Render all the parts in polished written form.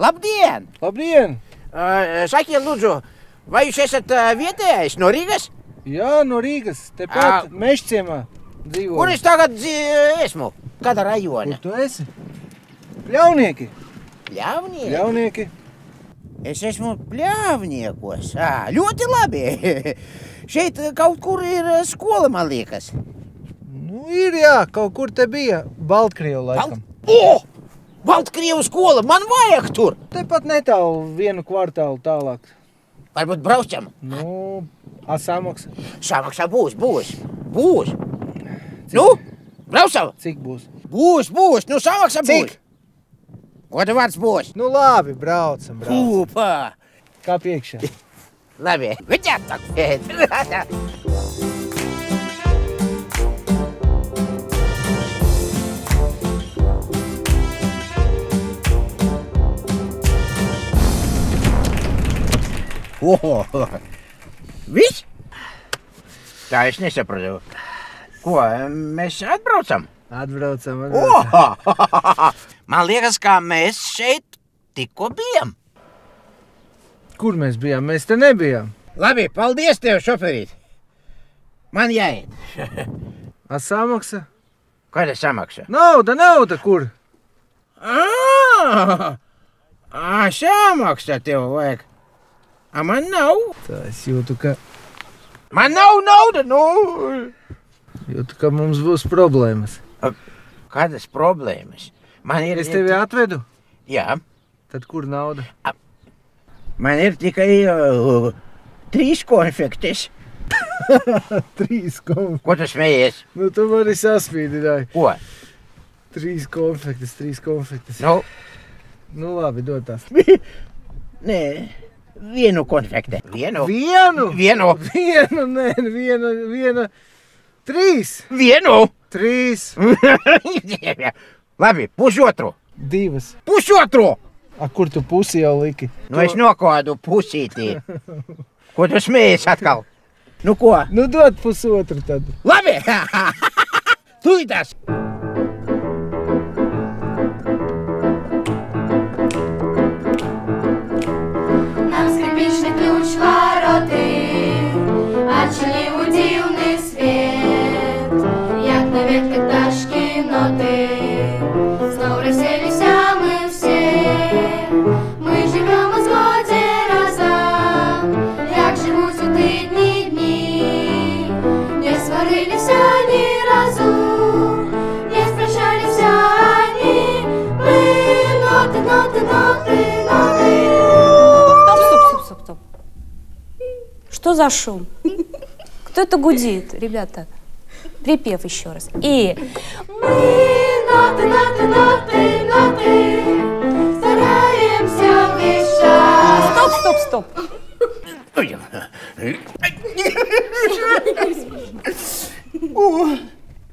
Labdien! Labdien! Sakiet, lūdzu, vai jūs esat vietējais no Rīgas? Jā, no Rīgas, tepat Mežciemā dzīvoju. Kur es tagad esmu? Kāda rajona? Kur tu esi? Pļaunieki. Pļaunieki? Pļaunieki. Es esmu pļavniekos. Ļoti labi. Šeit kaut kur ir skola, man liekas. Nu, ir jā, kaut kur te bija. Baltkrievu laikam. Baltkrievu skola, man vajag tur. Tepat netālu, 1 kvartālu tālāk. Varbūt braucam? Nu, samaksa. Samaksa būs. Nu, braucam? Cik būs? Būs, nu samaksa būs. Cik? Otra vārds būs. Nu labi, braucam. Kūpā. Kā piekšā? Labi, vidēt tak pēc. Viss? Tā es nesapratu. Ko, mēs atbraucam? Atbraucam. Man liekas, kā mēs šeit tikko bijām. Kur mēs bijām? Mēs te nebijām. Labi, paldies tev, šoferīt. Man jāiet. Samaksa? Kāda samaksa? Nauda, kur? Samaksa tev vajag. Man nav. Tā es jūtu, ka... Man nav nauda, nu. Jūtu, ka mums būs problēmas. Kādas problēmas? Es tevi atvedu? Jā. Tad kur nauda? Man ir tikai 3 konfektes. 3 konfektes? Ko tu smejies? Nu, tu mani saspīdināji. Ko? 3 konfektes. Nu, labi, dod tās. Nē, 1 konfekte. Vienu? Nē, viena. 3. 3. Labi, 1,5. 2. 1,5. Kur tu pusi jau liki? Nu, es nokādu pusītī. Ko tu smējies atkal? Nu, ko? Nu, dod 1,5 tad. Labi! Tūlītās! Нам скрипичный ключ вороты, отчали удивный свет. Як на ветке пташки ноты, снова расселись мы все. Мы живем в згоде разом, як живут у ты дни. Не сварились ни разу, не спрощались они. Мы ноты. Стоп. Что за шум? Кто это гудит, ребята? Припев еще раз. И мы ноты, стараемся весь час. Стоп.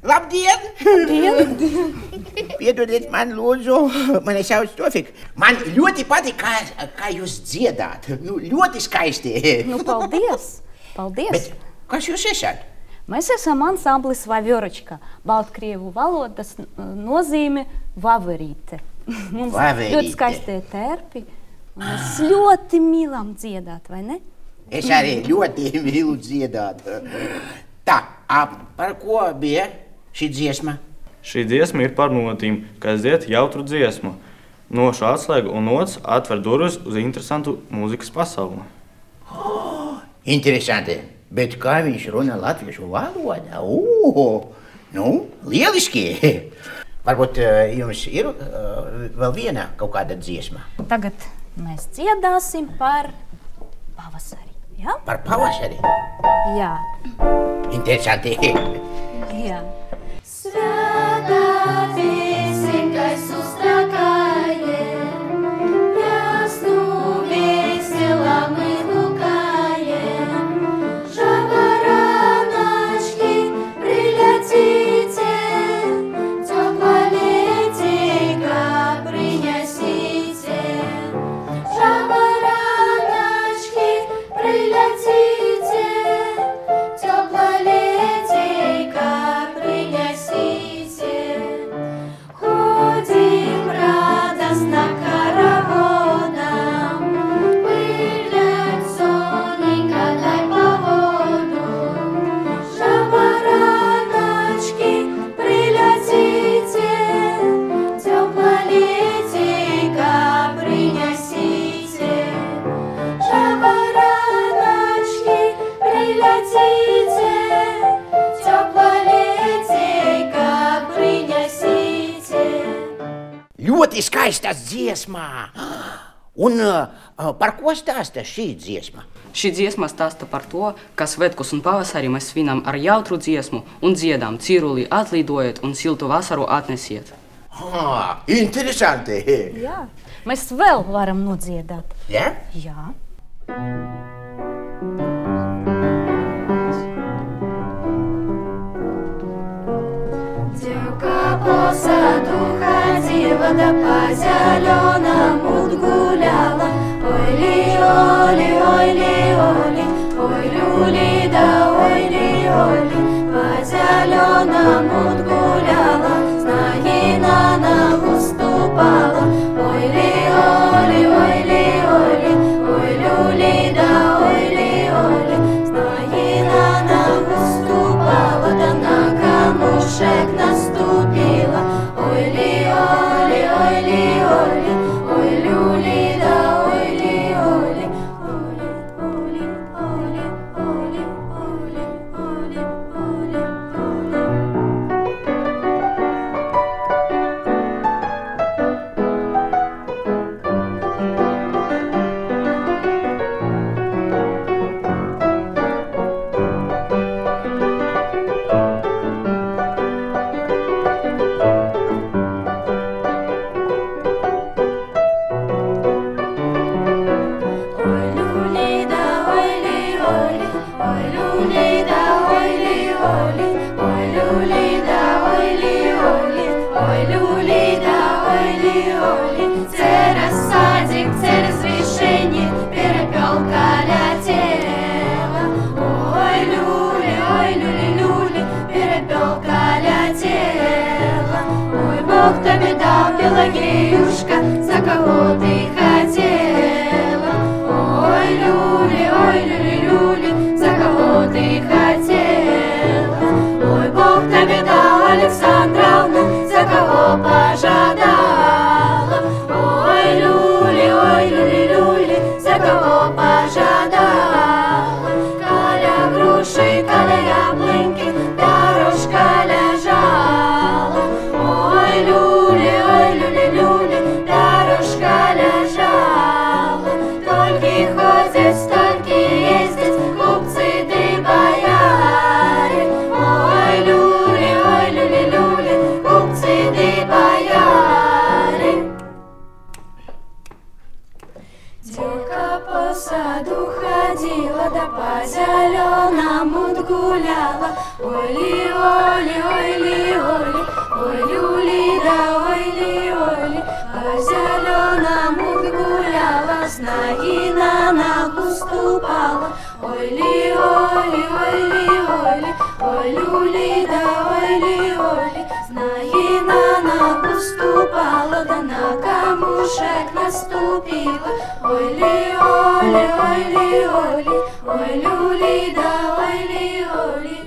Labdien! Piedodiet man, lūdzu, mani sauc Tofik. Man ļoti patīk, kā jūs dziedāt. Nu, ļoti skaisti. Ну, paldies. Bet kas jūs esat? Mēs esam ansamblis Vaverочка. Baltkrievu valodas nozīme vaverīte. Mums ļoti skaisti terpi. Mēs ļoti mīlam dziedāt, vai ne? Es arī ļoti mīlu dziedāt. Tā, par ko bija šī dziesma? Šī dziesma ir par notīm, kas dzied jautru dziesmu. Nošu atslēgu un nots atver durvis uz interesantu mūzikas pasauli. Interesanti. Bet kā viņš runā latviešu valodā? Nu, lieliski. Varbūt jums ir vēl viena kaut kāda dziesma? Tagad mēs dziedāsim par pavasari. Ja? Par pavasari? Jā. Interesanti. Jā. Svētā piesinkas uztrakāje, jasnu veselam izlukāje, žavaranački priļacīte, topla letīga priņasīte, žavaranački priļacīte, topla letīga priņasīte. Ходим радостно каравоном, пылят сонненько дай поводу. Жавороночки, прилетите, теплолетейка принесите. Жавороночки, прилетите, теплолетейка принесите. Ļoti skaista dziesma. Un par ko stāsta šī dziesma? Šī dziesma stāsta par to, ka svētkus un pavasarī mēs svinam ar jautru dziesmu un dziedām ciruli atlidojot un siltu vasaru atnesiet. Interesanti. Jā. Mēs vēl varam nodziedāt. Ja? Jā. Девка по саду ходила, да по зеленому гуляла. Ой-ли-оли, ой-ли-оли, ой-люли, да ой-ли-оли. По зеленому гуляла, снаги на ногу ступала. Ой-ли-оли, ой-ли-оли, ой-люли, да ой-ли-оли. Снаги на ногу ступала, да на камушек наступила. Ой-ли-оли, ой-ли-оли, ой-люли, да ой-ли-оли. Оли, оли, оли, оли, оли, оли, оли, оли. Ой, люли, да ой-ли, оли, ой, люли, да ой-ли, оли, ой, люли, да ой-ли, оли, ой, люли, да ой-ли, оли. Через садик, через вишенье перепелка летела. Ой, люли, люли, перепелка летела. Ой, Бог тебе дал, Пелагеюшка, за кого ты хотела? Ой, люли, люли, за кого ты хотела? Ой, Бог тебе дал, Александровна, за кого пожадала? Ой, люли, люли, за кого пожадала? Каля груши, каля яблоньки, дорожка лежала. Ой, люли, люли, дорожка лежала. Только ходят, только ездят купцы да бояре. Ой, люли, купцы да бояре. Девка по саду ходила, да по зеленому гуляла. Ой-ли-оли, ой-ли-оли, ой-люли, да ой-ли-оли. По зеленому гуляла, с ноги на ногу ступала. Ой-ли-оли, ой-ли-оли, ой-люли, да ой-ли-оли. С ноги на ногу ступала, да на камушек наступила. Ой-ли-оли, ой-ли-оли, ой-люли, да ой-ли-оли.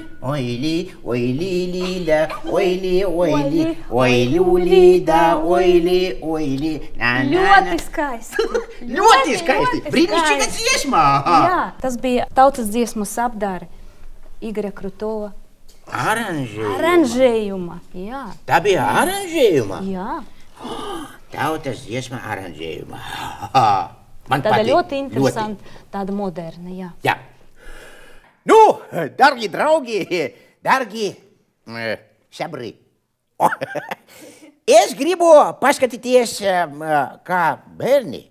Ой-ли, да, ой-ли, ой-люли, да, ой-ли. Ļoti skaisti. Ļoti skaisti. Brīnišķīga dziesma. Jā, tas bija tautas dziesmas apdāre Igora Krutova. Aranžējuma, jā. Tā bija aranžējuma? Jā. Tautas dziesma aranžējuma. Man Tāda patīk. ļoti interesanta, tāda moderna, jā. Jā. Nu, dargi draugi, dargi sabri. Es gribu paskatīties, kā bērni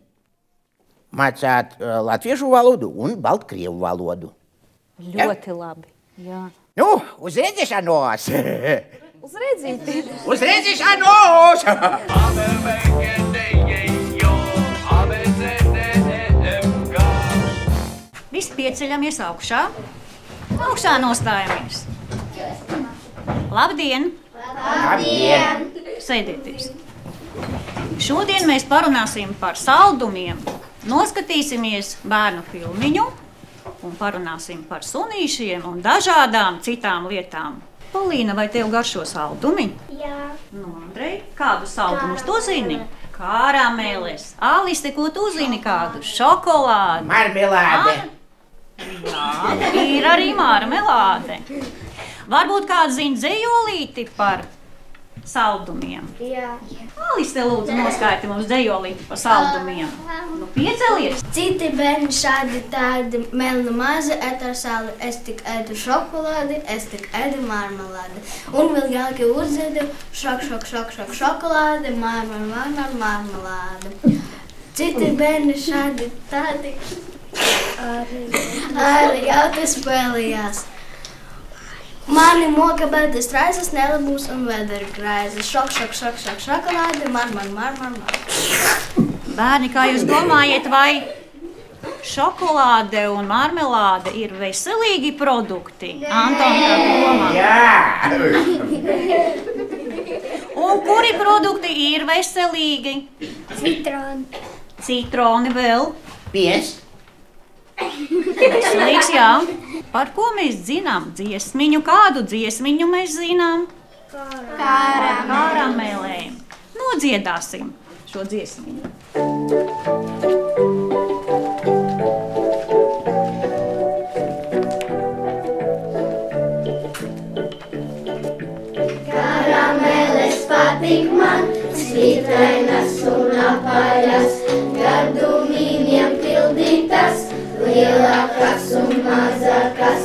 mācāt latviešu valodu un baltkrievu valodu. Ļoti labi, jā. Nu, uz redzēšanos! Uz redzīti. Uz redzēšanos! Visi pieceļamies augšā. Augšā nostājamies. Labdien! Labdien! Sēdieties. Šodien mēs parunāsim par saldumiem. Noskatīsimies bērnu filmiņu un parunāsim par sunīšiem un dažādām citām lietām. Polīna, vai tev garšo saldumi? Jā. Nu, Andrej, kādu saldumus tu zini? Karameles. Aliste, ko tu zini kādu? Šokolādi. Marmelāde. Jā, ir arī marmelāde. Varbūt kāds zina dzejolīti par saldumiem? Jā. Aliste, lūdzu, noskaiti mums dzejolīti par saldumiem. Nu, piecelies. Citi bērni šādi tādi melna mazi ēd ar sāli. Es tik ēdu šokolādi, es tik ēdu marmelādi. Un vēl jāki uzdziedu šokolādi, marmelādi. Citi bērni šādi tādi arī jautri spēlījās. Mani moka bēdas raizes, nelabūs un vederi graizes. Šokolādi, mar. Bērni, kā jūs domājat, vai šokolāde un marmelāde ir veselīgi produkti? Anton, kā domā? Jā! Un kuri produkti ir veselīgi? Citroni. Citroni vēl. Piens. Veselīgs, jā. Par ko mēs zinām dziesmiņu? Kādu dziesmiņu mēs zinām? Karamelēm. Nodziedāsim šo dziesmiņu. Karameles patīk man, svītrainas un apaļas, gardumīniem pildītas, lielākas un mazākas.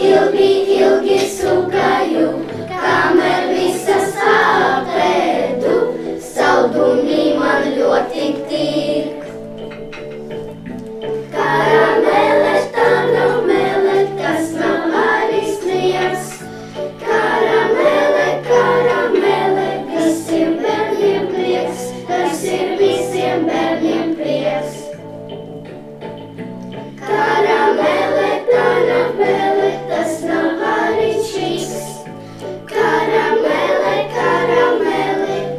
Ilgi sūkāju, kamēr visas apēdu, saldumi man ļoti tīk. Karamele, kas nav arī sniedz. Karamele, visiem bērniem prieks, tas ir visiem bērniem prieks. Karamele, tas nav arī šīks. Karamele,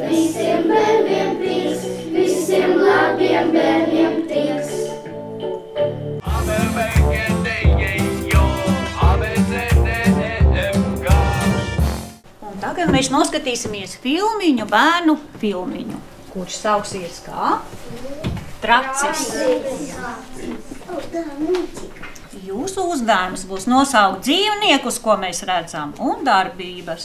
visiem bērniem prieks, visiem labiem bērniem prieks. Un tagad mēs noskatīsimies filmiņu, bērnu filmiņu, kurš sauksies kā Tracis. Jūsu uzdevums būs nosaukt dzīvniekus, ko mēs redzam, un darbības.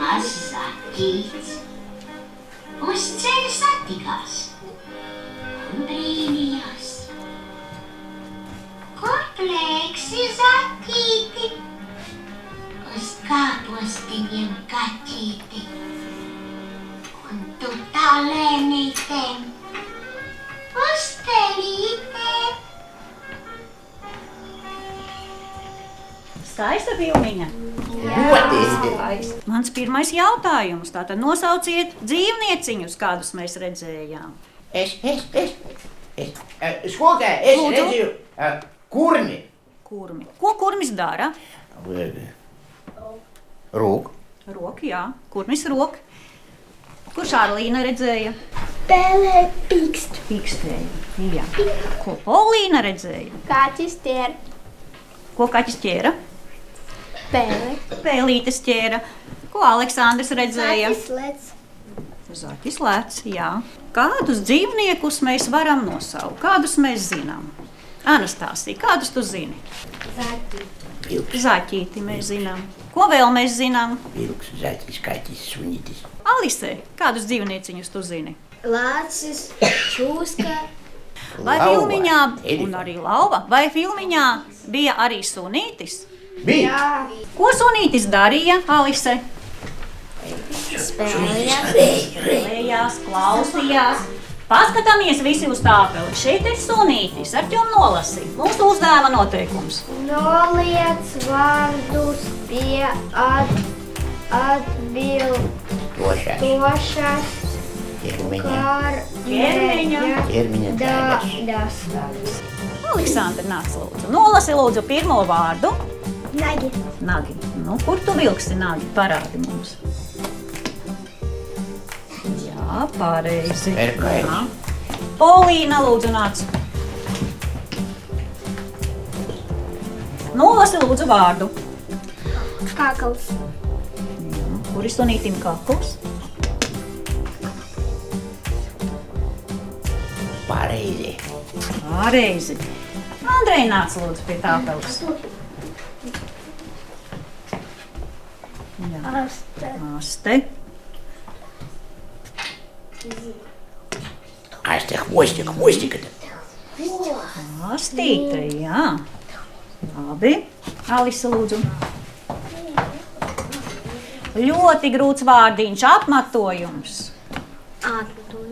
Mazs uz ceļa satikās un brīnījās. Kur plēksi zaķīti, uz kāpos viņiem kaķīti, un tu tā lēnītēm, uz telītēm. Skaista filmiņa? Ļoti! Mans pirmais jautājums. Tātad nosauciet dzīvnieciņus, kādus mēs redzējām. Skolotāji, es Lūdzu. redzēju kurmi. Kurmi. Ko kurmis dara? Rūk. Roku, jā. Kurmis rok. Kurš Arlīna redzēja? Spēlē pīkstu. Pīkstēja. Jā. Ko Polīna redzēja? Kaķis ķēra. Ko kaķis ķēra? Pēle. Pēlītes ķēra. Ko Aleksandrs redzēja? Zaķis lec. Zaķis lec, jā. Kādus dzīvniekus mēs varam nosaukt? Kādus mēs zinām? Anastāsija, kādus tu zini? Zaķīti mēs zinām. Ko vēl mēs zinām? Vilks, zaķis, kaķis, sunītis. Alise, kādus dzīvnieciņus tu zini? Lācis, čūska. Vai filmiņā, un arī lauva, vai filmiņā bija arī sunītis? Bija. Ko sunītis darīja, Alise? Spēlējās, klausījās. Paskatāmies visi uz tāpeli. Šeit ir sunītis. Artjom nolasi. Mūsu uzdevuma noteikums. Noliec vārdus pie atbilstošas Ķermeņa daļas. Aleksandra, nāc lūdzu. Nolasi lūdzu pirmo vārdu. Nagi. Nagi. Nu, kur tu vilksi nagi? Parādi mums. Jā, pareizi. Jā. Polīna, lūdzu, nāc. Nolasi lūdzu vārdu. Kakls. Kur ir sunītim kakls? Pareizi. Pareizi. Andrej, nāc lūdzu pie tāpeles. Jā. Aste. Aste, хвостик. Astīte, jā. Labi. Alise, lūdzu. Ļoti grūts vārdiņš. Apmatojums.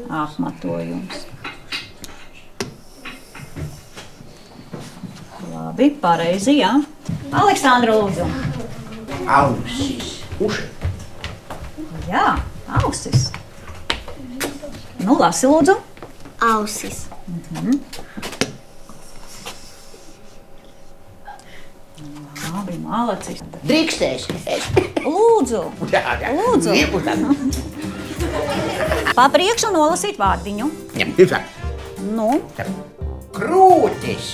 Apmatojums. Labi, pareizi, jā. Aleksandra, lūdzu. Ausis. Uši. Jā, ausis. Nu, lasi, lūdzu. Ausis. Labi, malacis. Drīkstēs. Lūdzu. Lūdzu. Pa priekšu nolasīt vārdiņu. Nu, Krūtis.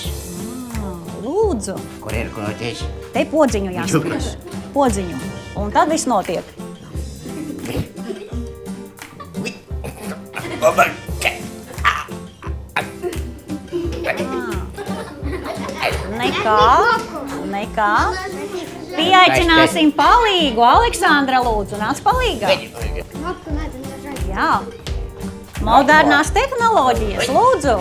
lūdzu. Kur ir krūtis? Te podziņu jāspiež. Podziņu. Un tad viss notiek. Nekā. Pieaicināsim palīgu. Aleksandra, lūdzu, nāc palīgā. Jā. Modernās tehnoloģijas, lūdzu.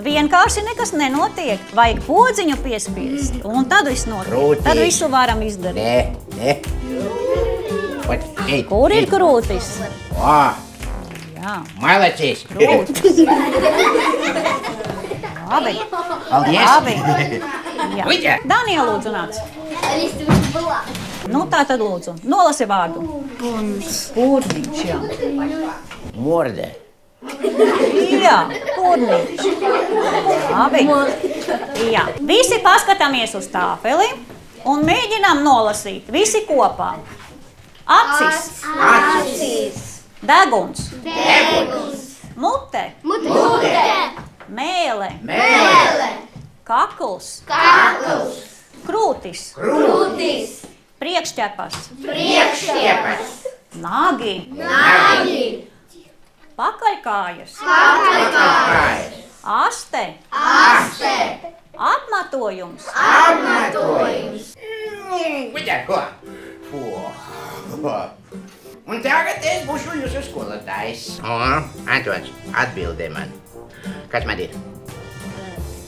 Vienkārši nekas nenotiek. Vajag podziņu piespiest. Un tad viss notiek. Krūtis. Tad visu varam izdarīt. Nē. Kur ir krūtis? Jā. Malacis. Krūtis. Labi. Paldies. Labi. Jā. Uģa. Daniela, lūdzu, nāc. Nu, tā tad lūdzu. Nolasi vārdu. Purniņš, jā. Morde. Jā, purniņš. Labi. Jā. Visi paskatāmies uz tāpeli un mēģinām nolasīt. Visi kopā. Acis. Deguns. Mute. Mēle. Kakls. Krūtis. Priekšķepas. Nagi. Pakaļkājas. Aste. Apmatojums. Un tagad es būšu jūsu skolotājs. Antons, atbildē man. Kas man ir?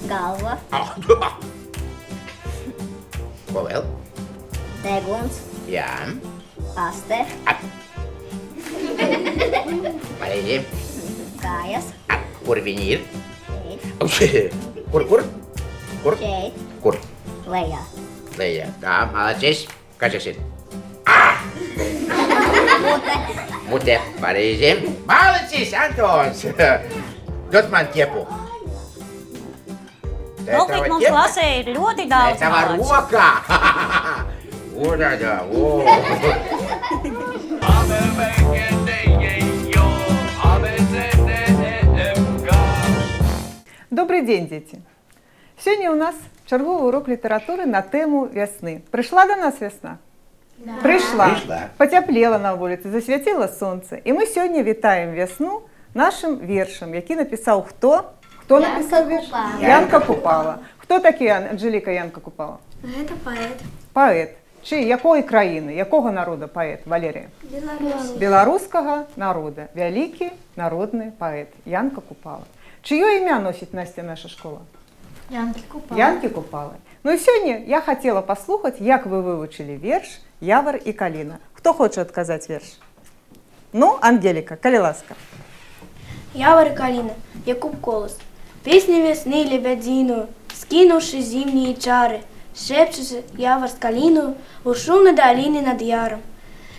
Galva. Ko vēl? Deguns. Jā. Aste. Pareizi. Kājas. Kur viņi ir? Šeit. Kur? Šeit. Kur? Lejā. Lejā. Tā, malacis. Kas tas ir? Mute. Pareizi. Malacis, Antons. Dod man ķepu. Lūk, mums klasē ir ļoti daudz Это воровка! Вот это, вот. Добрый день, дети! Сегодня у нас черговый урок литературы на тему весны. Пришла до нас весна? Да. Пришла. Потеплело на улице, засвятило сонце. И мы сегодня вітаем весну нашим вершем, який написал кто? Кто написал верш? Янка Купала. Хто такий Анжеліка Янка Купала? Это поэт. Поет. Чи якої країни, якого народу поет, Валерія? Белорус. Белорусского народа. Великий народный поэт Янка Купала. Чье имя носит Настя наша школа? Янки Купала. Янки Купалы. Ну и сегодня я хотела послухать, як вы выучили верш «Явор и калина». Кто хочет отказать верш? Ну, Ангелика, коли ласка. Явор и калина, Якуб Колос. Песни весны лебединую, скинувши зимние чары, шепчется явор с калиную у шумной долины над яром.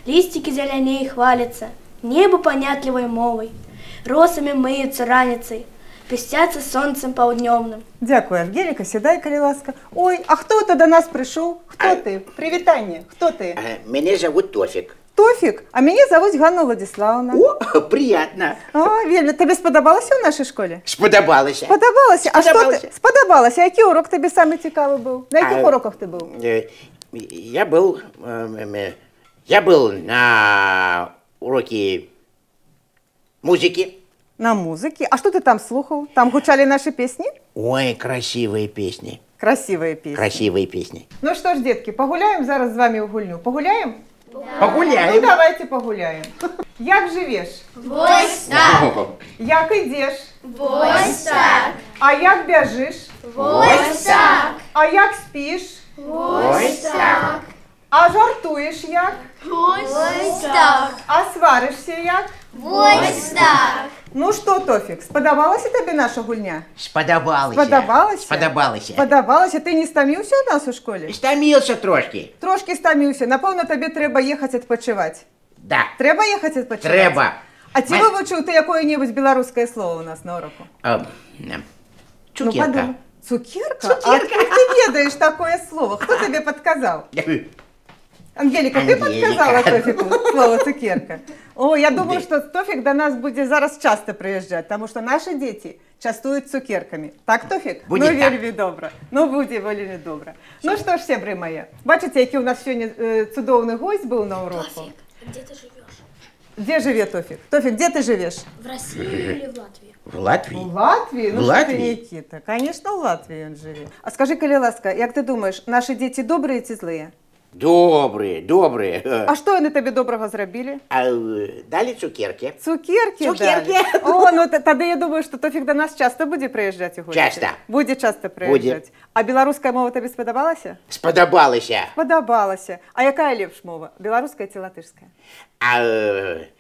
Листики зеленее хвалятся, небо понятливой мовой, росами мыются раницей, пестятся солнцем полдневным. Дякую, Ангелика, сідай, коли ласка. Ой, а кто это до нас пришел? Кто ты? Привитание. Кто ты? Меня зовут Тофик. Тофик, а меня зовут Ганна Владиславовна. О, приятно. О, Вельми, тебе сподобалося в нашій школі? Сподобалося. Сподобалося? А що ти? Сподобалося. А який урок тобі саме цікавий був? На яких уроках ти був? Я был на уроке музыки. На музыке. А что ты там слухал? Там гучали наши песни? Ой, красивые песни. Красивые песни. Красивые песни. Ну что ж, детки, погуляем зараз з вами в гульню. Погуляем? Погуляем. Ну давайте погуляем. Як живеш? Вось так. Як ідеш? Вось так. А як бяжиш? Вось так. А як спиш? Вось так. А жартуєш як? Вось так. А сваришся як? Вось так. Ну що, Тофік, сподобалася тобі наша гульня? Сподобалася. Сподобалася? Сподобалася. Сподобалася. Ти не стомився у нас у школі? Стомился трошки. Трошки стомився. Напевно, тобі треба їхати відпочивати. Да. Треба їхати відпочивати? Треба. А ці вивчив ти якое-небудь білоруське слово у нас на уроку? Цукерка. Ну, подумай. Цукерка? А откуда ты ведаешь такое слово? Кто тебе подсказал? Ангелика, ты подсказала Тофику слово цукерка? О, я думаю, что Тофик до нас будет зараз часто приезжать, потому что наши дети частуют цукерками. Так, Тофик? Будет ну, так. вельми добре. Ну, буде вельми добре. Ну, що ж, сябри мої, бачите, який у нас сьогодні чудовний гость був на уроку? Тофик, где ты живешь? Где живет Тофик? Тофик, где ты живешь? В России или в Латвии? В Латвии. В Латвии? Ну, В что Латвии? ты, Никита? Конечно, в Латвии он живет. А скажи, коли ласка, як ти думаєш, наші діти добрі чи злі? Добрые, добрые. А що вони тобі доброго зробили? Дали цукерки. Цукерки Цукерки. дали? О, ну тоді я думаю, що Тофік до нас часто буде приїжджати у гості. Часто. Буде часто приїжджати. Буде. А білоруська мова тобі сподобалася? Сподобалася. Сподобалася. А яка ліпш мова? Білоруська чи латышська?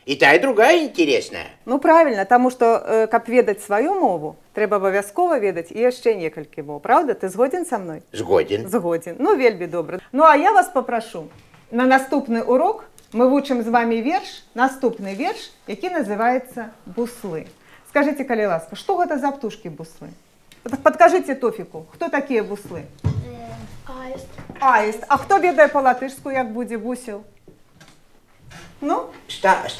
И та, и другая интересная. Ну правильно, тому що, каб ведаць свою мову, треба обов'язково ведаць і яшчэ некалькі мов. Правда? Ти згоден со мною? Згоден. Згоден. Ну, вельмі добре. Ну, а я вас попрошу, на наступний урок ми вучимо з вами верш, наступний верш, який називається «Бусли». Скажите, коли ласка, что это за птушки бусли? Подкажите Тофику, кто такие бусли? Аист. Аист. А хто ведає по-латышську, як буде бусел? Ну? Стартіс,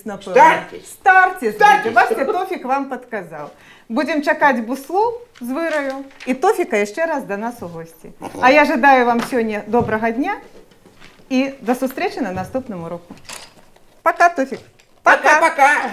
напевно. Стартіс. Бачите, Тофік вам підказав. Будемо чекати буслу з вирою і Тофіка ще раз до нас у гості. А я жадаю вам сьогодні доброго дня і до зустрічі на наступному уроку. Пока, Тофік. Пока. Пока-пока.